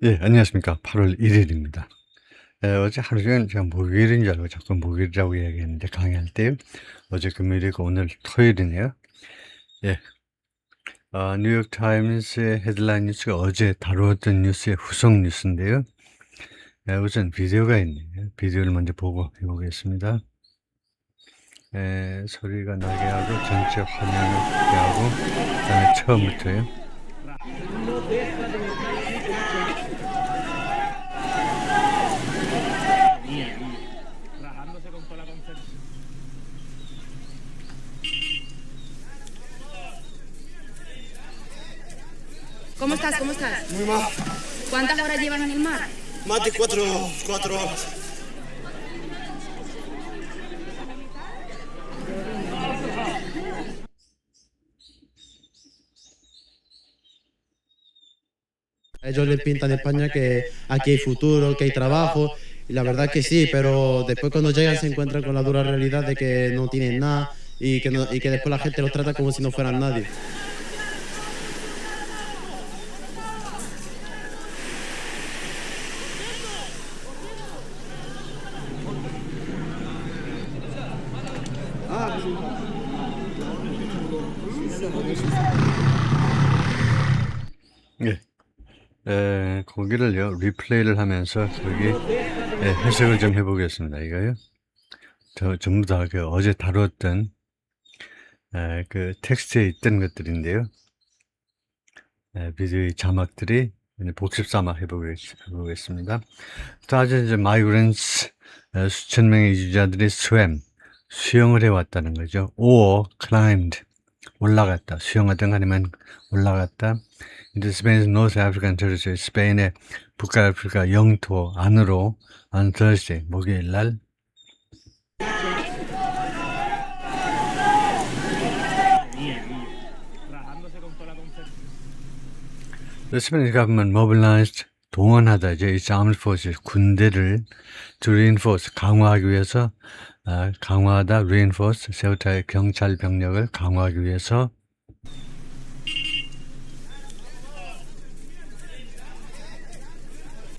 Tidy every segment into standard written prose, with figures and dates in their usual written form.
예, 안녕하십니까. 8월 1일입니다. 어제 하루 종일 제가 목요일인 줄 알고 자꾸 목요일이라고 이야기했는데 강의할 때 어제 금요일이고 오늘 토요일이네요. 예, 뉴욕 타임스의 헤드라인 뉴스가 어제 다루었던 뉴스의 후속 뉴스인데요. 우선 비디오가 있네요. 비디오를 먼저 보고 해보겠습니다. 소리가 나게 하고 전체 화면을 크게 하고 그다음에 처음부터요. ¿Cómo estás? ¿Cómo estás? Muy mal. ¿Cuántas horas llevas en el mar? Más de cuatro horas. Ellos les pintan en España que aquí hay futuro, que hay trabajo, y la verdad que sí, pero después cuando llegan se encuentran con la dura realidad de que no tienen nada y que después la gente los trata como si no fueran nadie. 거기를요, 리플레이를 하면서 거기 해석을 좀 해보겠습니다. 이거요. 전부 다 어제 다루었던 그 텍스트에 있던 것들인데요. 비디오의 자막들이 복습 삼아 해보겠습니다. Thousands of migrants, 수천 명의 이주자들이 수영을 해왔다는 거죠. or climbed, 올라갔다. 수영하든 아니면 올라갔다. into Spain's North African territory, 스페인의 북아프리카 영토 안으로 on Thursday, 목요일 날. The Spanish government mobilized, 동원하다죠. its armed forces, 군대를 to reinforce, 강화하기 위해서, 강화하다, reinforce, 세우타의 경찰 병력을 강화하기 위해서.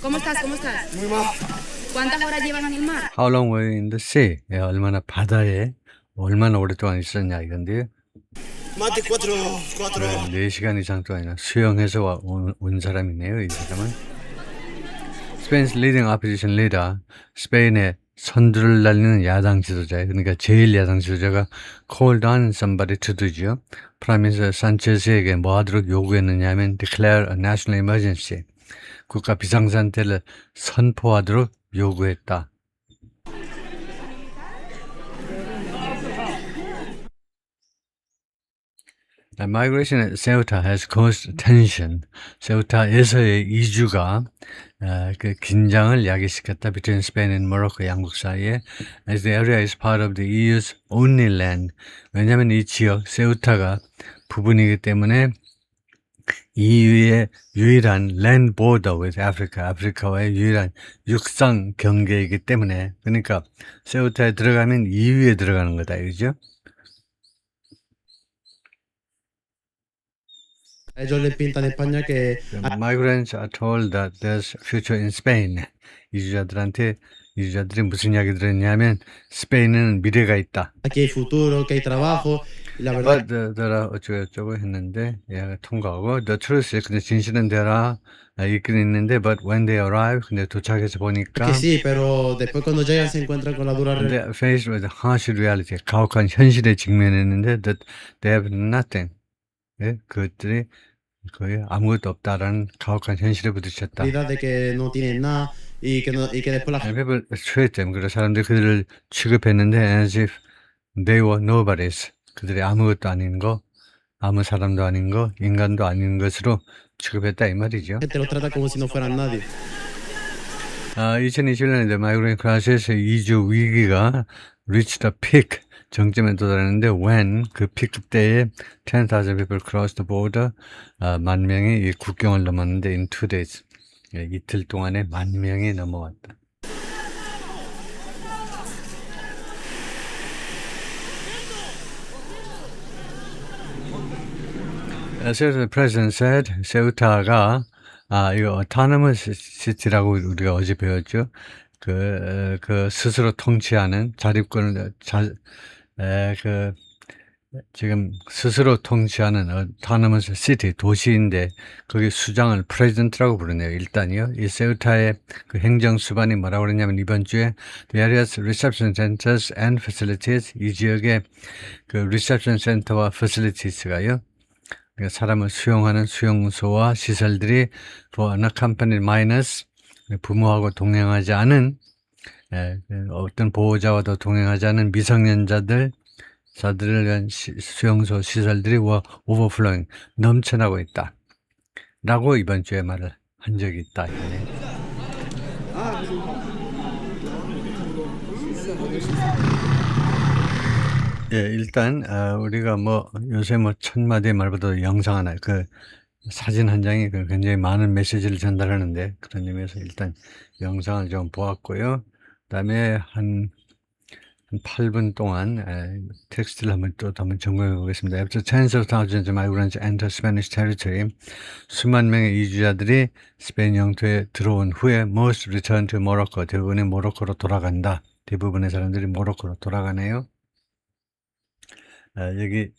¿Cómo estás? ¿Cómo estás? Muy mal. ¿Cuántas horas llevas en el mar? How long were you in the sea? 얼마나 바다에 얼마나 오랫동안 있었냐 이건데요. Más de cuatro horas. 4시간 이상 동안 수영해서 온 사람이네요. 이 사람은. Spain's leading opposition leader, 스페인의 선두를 달리는 야당 지도자예요. 그러니까 제일 야당 지도자가 called on somebody to do죠. 프라임 미니스터 산체스에게 뭐 하도록 요구했느냐 하면 declare a national emergency, 국가 비상상태를 선포하도록 요구했다. Migration at Ceuta has caused tension. 세우타에서의 이주가 그 긴장을 야기시켰다. Between Spain and Morocco, 양국 사이에. As the area is part of the EU's only land. 왜냐하면 이 지역, 세우타가 부분이기 때문에 EU의 유일한 land border with Africa, 아프리카와의 유일한 육상 경계이기 때문에, 그러니까 세우타에 들어가면 EU에 들어가는 거다, 그죠? Ellos les pintan en España que The migrants are told that there's future in Spain. 이주자들이 무슨 이야기 들었냐면 스페인에는 미래가 있다. aquí hay futuro, que hay trabajo, y la verdad But 어쩌고저쩌고 했는데 통과하고 the truth is, 근데 진실은 되라 있긴 있는데 but when they arrive, 근데 도착해서 보니까 que sí, pero después cuando llegan se encuentran con la dura realidad. they faced with harsh reality, 가혹한 현실에 직면했는데 that they have nothing. 그것들이 거의 아무것도 없다라는 가혹한 현실에 부딪혔다. De que no tienen nada y que después la people treat them, 그래서 사람들이 그들을 취급했는데 as if they were nobodies, 그들이 아무것도 아닌 거, 아무 사람도 아닌 거, 인간도 아닌 것으로 취급했다 이 말이죠. gente los trata como si no fueran nadie. 2021년에 마이그레이션 크라이시스 이주 위기가 reached a peak, 정점에 도달했는데 when, 그 피크 때에 10,000 people crossed the border, 10,000명이 이 국경을 넘었는데 in 2 days, 이틀 동안에 10,000명이 넘어왔다. Ceuta president said, 세우타가 이거 autonomous city라고 우리가 어제 배웠죠. 그 스스로 통치하는 자립권을 지금 스스로 통치하는 autonomous city 도시인데 거기 수장을 president라고 부르네요. 일단요. 이 세우타의 그 행정 수반이 뭐라고 그랬냐면 이번 주에 the various reception centers and facilities 이 지역의 그 reception center와 facilities가요. 그러니까 사람을 수용하는 수용소와 시설들이 for unaccompanied minors 부모하고 동행하지 않은 어떤 보호자와도 동행하지 않은 미성년자들을 위한 수용소 시설들이 overflowing 넘쳐나고 있다 라고 이번 주에 말을 한 적이 있다. 일단 우리가 요새 1000마디의 말보다 영상 하나 사진 한 장이 굉장히 많은 메시지를 전달하는데 그런 의미에서 일단 영상을 좀 보았고요. 그다음에 한 8분 동안 텍스트를 한번 점검해 보겠습니다. After tens of thousands of migrants enter Spanish territory, 수만 명의 이주자들이 스페인 영토에 들어온 후에 most return to Morocco, 대부분이 모로코로 돌아간다. 대부분의 사람들이 모로코로 돌아가네요. 여기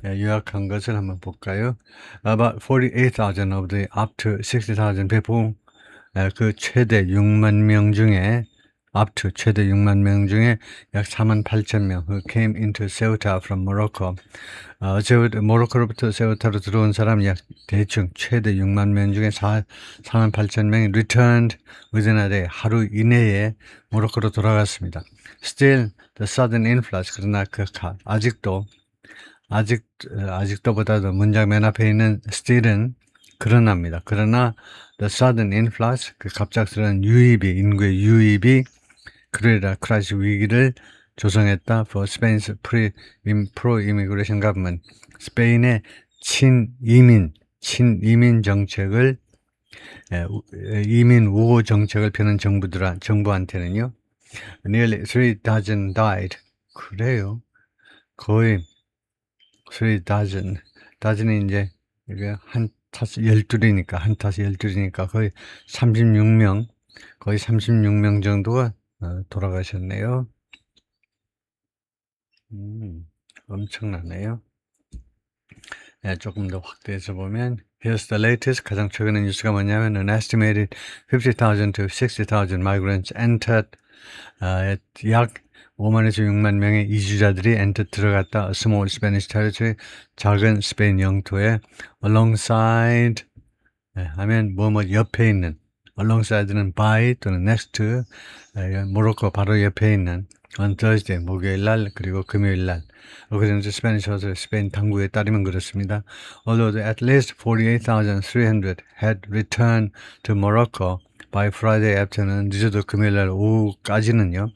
요약한 것을 한번 볼까요? About 48,000 of the up to 60,000 people, 그 최대 6만 명 중에 up to 최대 6만 명 중에 약 48,000명 who came into Ceuta from Morocco. 모로코로부터 세우타로 들어온 사람 약 대충 최대 6만 명 중에 48,000명이 returned within a day, 하루 이내에 모로코로 돌아갔습니다. Still, the sudden influx, 그러나 아직도보다도 문장 맨 앞에 있는 still은 그러나입니다. 그러나 the sudden influx, 그 갑작스러운 인구의 유입이 그러라 크라이시스 위기를 조성했다. For Spain's pro-immigration government, 스페인의 친이민 정책을 이민 우호 정책을 펴는 정부한테는요. Nearly 3 dozen died. 그래요. 거의 3 dozen. dozen이 이제 이게 한 타스 12이니까 거의 36명 정도가 돌아가셨네요. 엄청나네요. 조금 더 확대해서 보면 Here's the latest. 가장 최근의 뉴스가 뭐냐면 an estimated 50,000 to 60,000 migrants entered. 약 5만에서 6만 명의 이주자들이 들어갔다. A small Spanish territory. 작은 스페인 영토에 alongside 하면 옆에 있는 alongside는 by 또는 next to 모로코 바로 옆에 있는 on Thursday 목요일 날 그리고 금요일 날 according to Spanish author 스페인 당국에 따르면 그렇습니다. Although at least 48,300 had returned to Morocco by Friday afternoon, 늦어도 금요일 날 오후까지는요.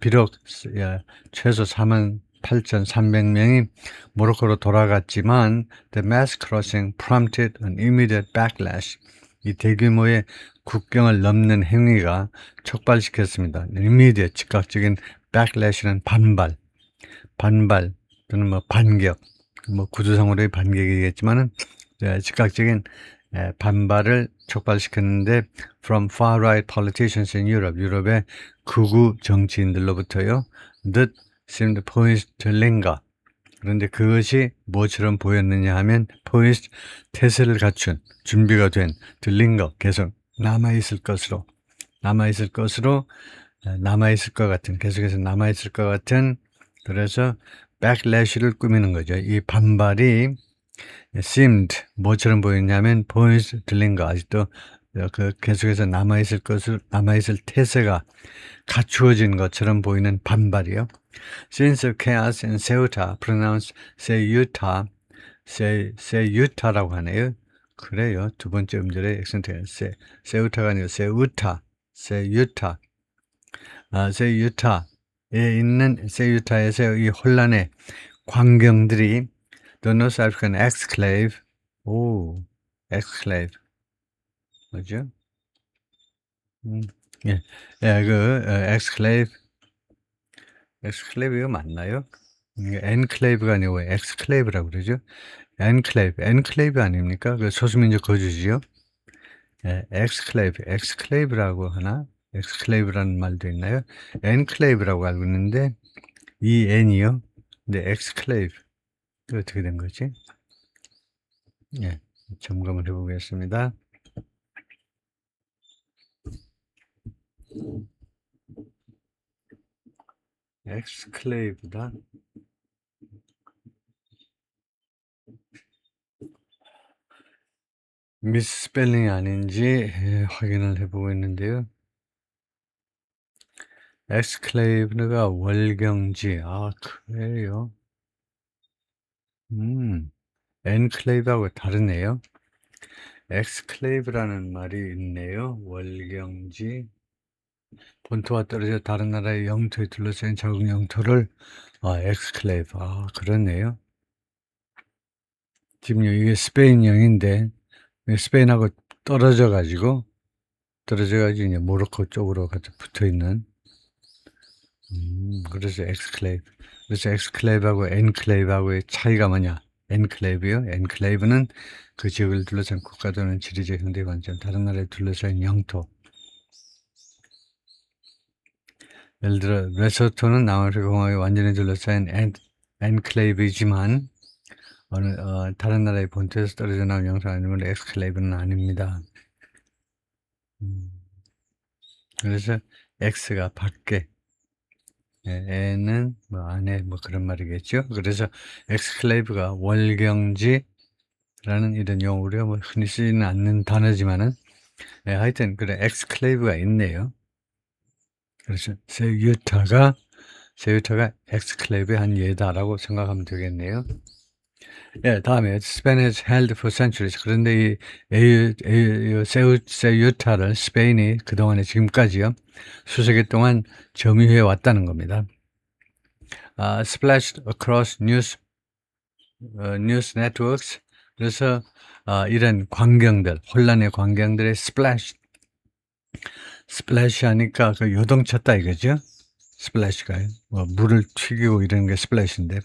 비록 최소 48,300명이 모로코로 돌아갔지만 the mass crossing prompted an immediate backlash. 이 대규모의 국경을 넘는 행위가 촉발시켰습니다. immediate, 즉각적인 backlash는 반발 또는 반격, 구조상으로의 반격이겠지만은 즉각적인 반발을 촉발시켰는데 from far-right politicians in Europe, 유럽의 극우 정치인들로부터요. that seemed poised to linger. 그런데 그것이 무엇처럼 보였느냐 하면 poised, 태세를 갖춘, 준비가 된 to linger, 계속 남아있을 것 같은, 계속해서 남아있을 것 같은, 그래서 backlash를 꾸미는 거죠. 이 반발이 seemed, 뭐처럼 보였냐면 poised to linger, 아직도 계속해서 남아있을 태세가 갖추어진 것처럼 보이는 반발이요. Since the chaos in Ceuta, pronounced Ceu타라고 하네요. 그래요. 두 번째 음절의 액센트가 세우타가 아니고 세우타에 있는 세우타에서 이 혼란의 광경들이 the North African exclave, exclave 뭐죠? exclave가 맞나요? enclave가 아니고 exclave라고 그러죠. 엔클레이브 아닙니까? 그 소수민족 거주지요. 예, 엑스클레이브라고 하나? 엑스클레이브라는 말도 있나요? 엔클레이브라고 알고 있는데 이 N이요. 근데 엑스클레이브 어떻게 된 거지? 예, 점검을 해보겠습니다. 엑스클레이브다. 미스스펠링이 아닌지 확인을 해보고 있는데요. 엑스클레이브가 월경지. 아, 그래요? 엔클레이브하고 다르네요. 엑스클레이브라는 말이 있네요. 월경지. 본토와 떨어져 다른 나라의 영토에 둘러싸인 자국 영토를 엑스클레이브. 아, 그렇네요. 지금 이게 스페인령인데 스페인하고 떨어져가지고 이제 모로코 쪽으로 같이 붙어있는 그래서 엑스클레이브. 그래서 엑스클레이브하고 엔클레이브하고의 차이가 뭐냐? 엔클레이브요. 엔클레이브는 그 지역을 둘러싼 국가 또는 지리적 형태 관점, 다른 나라에 둘러싸인 영토. 예를 들어 레소토는 남아프리카 공화국에 완전히 둘러싸인 엔클레이브이지만 다른 나라의 본토에서 떨어져 나온 영토가 아니면 엑스클레이브는 아닙니다. 그래서 X가 밖에, N은 뭐 안에 뭐 그런 말이겠죠. 그래서 엑스클레이브가 월경지라는 이런 용어 우리가 뭐 흔히 쓰지는 않는 단어지만은 하여튼 그래 엑스클레이브가 있네요. 그래서 세유타가 엑스클레이브의 한 예다라고 생각하면 되겠네요. 예, 다음에 Spain has held for centuries. 그런데 이 세유타를 스페인이 그동안에 지금까지요 수세기 동안 점유해 왔다는 겁니다. Splashed across news networks. 그래서 이런 광경들, 혼란의 광경들의 splash 하니까 그 요동쳤다 이거죠. 스플래시가 물을 튀기고 이런 게 스플래시인데,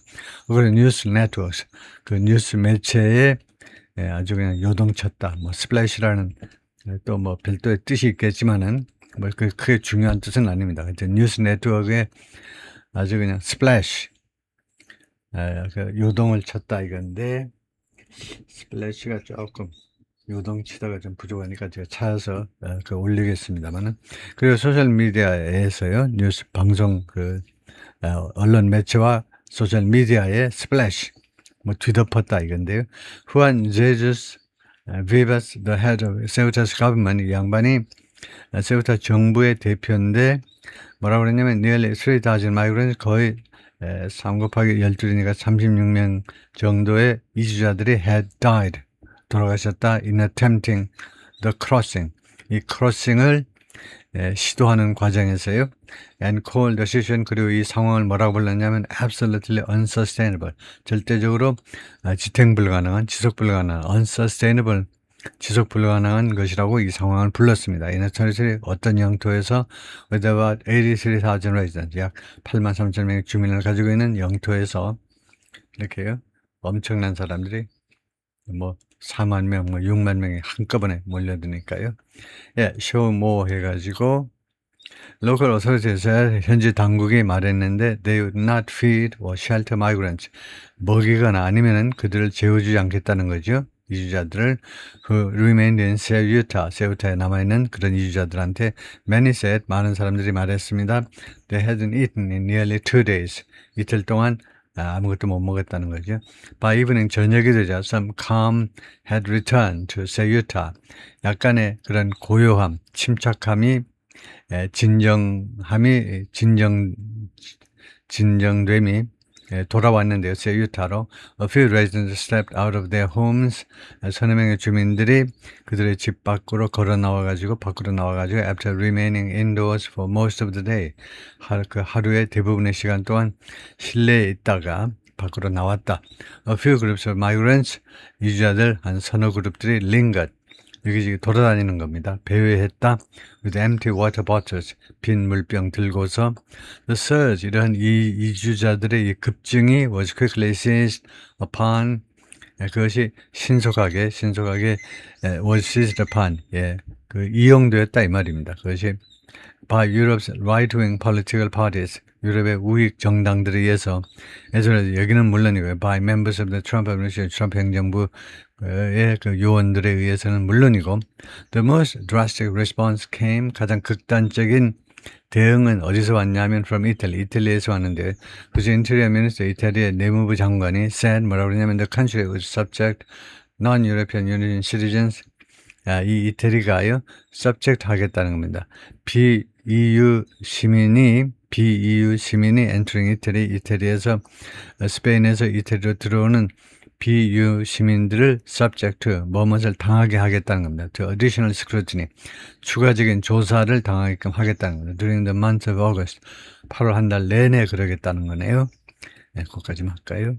그걸 뉴스 네트워크, 그 뉴스 매체에 아주 그냥 요동쳤다. 뭐 스플래시라는 또 뭐 별도의 뜻이 있겠지만은 뭐 크게 중요한 뜻은 아닙니다. 하여튼 뉴스 네트워크에 아주 그냥 스플래시, 그 요동을 쳤다 이건데, 스플래시가 조금 요동치다가 좀 부족하니까 제가 찾아서 올리겠습니다만은. 그리고 소셜미디어에서요 뉴스 방송 언론 매체와 소셜미디어의 스플래시 뭐 뒤덮었다 이건데요. 후안 제주스 비바스 the head of Ceuta's government, 이 양반이 세우타 정부의 대표인데 뭐라고 그랬냐면 nearly 3,000 migrants, 거의 3 곱하기 12니까 36명 정도의 이주자들이 had died, 돌아가셨다. in attempting the crossing, 이 크로싱을 시도하는 과정에서요. and called the situation, 그리고 이 상황을 뭐라고 불렀냐면 absolutely unsustainable, 절대적으로 지속 불가능한 unsustainable, 지속 불가능한 것이라고 이 상황을 불렀습니다. 이 나라들이 어떤 영토에서 with about 83,000 residents, 약 83,000명의 주민을 가지고 있는 영토에서 이렇게요 엄청난 사람들이 뭐 4만 명, 뭐 6만 명이 한꺼번에 몰려드니까요. 예, show more 해가지고 local authorities, 현지 당국이 말했는데 they would not feed or shelter migrants, 먹이거나 아니면은 그들을 재워주지 않겠다는 거죠. 이주자들을 who remained in 세우타에 남아있는 그런 이주자들한테 many said, 많은 사람들이 말했습니다. They hadn't eaten in nearly 2 days, 이틀 동안 아무것도 못 먹었다는 거죠. By evening, 저녁이 되자 some calm had returned to 세유타, 약간의 그런 고요함, 침착함이 진정됨이 돌아왔는데요. 세유타로 a few residents stepped out of their homes, 서너 명의 주민들이 그들의 집 밖으로 밖으로 나와가지고 after remaining indoors for most of the day, 하루의 대부분의 시간 동안 실내에 있다가 밖으로 나왔다. A few groups of migrants, 이주자들 한 서너 그룹들이 lingered, 여기저기 돌아다니는 겁니다. 배회했다. with empty water bottles, 빈 물병 들고서. The surge, 이러한 이주자들의 이 급증이 was quickly seized upon, 그것이 신속하게 was seized upon, 이용되었다 이 말입니다. 그것이 by Europe's right-wing political parties, 유럽의 우익 정당들에 의해서, 여기는 물론이고요. by members of the Trump administration, 트럼프 행정부의 그 요원들에 의해서는 물론이고, the most drastic response came, 가장 극단적인 대응은 어디서 왔냐면 from Italy, 이탈리아에서 왔는데, 그래서 인테리어 미니스터, 이탈리아 내무부 장관이 said, 뭐라고 그러냐면 the country would subject non-European Union citizens, 이 이태리가요, subject 하겠다는 겁니다. 비EU 시민이 entering 이태리에서, 스페인에서 이태리로 들어오는 비EU 시민들을 subject, 뭐뭇을 당하게 하겠다는 겁니다. To additional scrutiny, 추가적인 조사를 당하게끔 하겠다는 겁니다. During the month of August, 8월 한 달 내내 그러겠다는 거네요. 거기까지만 할까요?